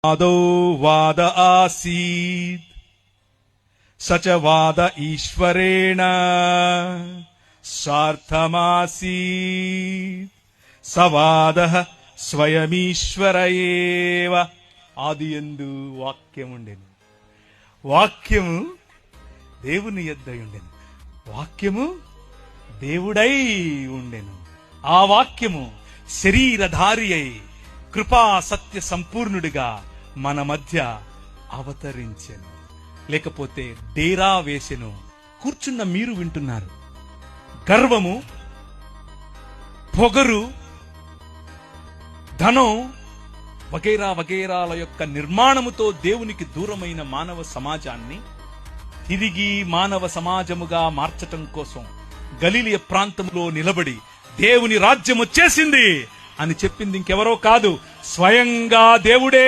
आदौ वाद आसीत् स च वाद ईश्वरेण सार्थमासीत् स वादः स्वयमीश्वर एव ఆదియందు వాక్యముండెను వాక్యము దేవుని యొద్ద ఉండెను వాక్యము దేవుడై ఉండెను ఆ వాక్యము శరీరధారి అయి కృపా సత్య సంపూర్ణుడిగా మన మధ్య అవతరించెను లేకపోతే డేరా వేసెను కూర్చున్న మీరు వింటున్నారు గర్వము పొగరు ధనం వగైరా వగైరాల యొక్క నిర్మాణముతో దేవునికి దూరమైన మానవ సమాజాన్ని తిరిగి మానవ సమాజముగా మార్చటం కోసం గలిలయ ప్రాంతంలో నిలబడి దేవుని రాజ్యం వచ్చేసింది అని చెప్పింది ఇంకెవరో కాదు, స్వయంగా దేవుడే.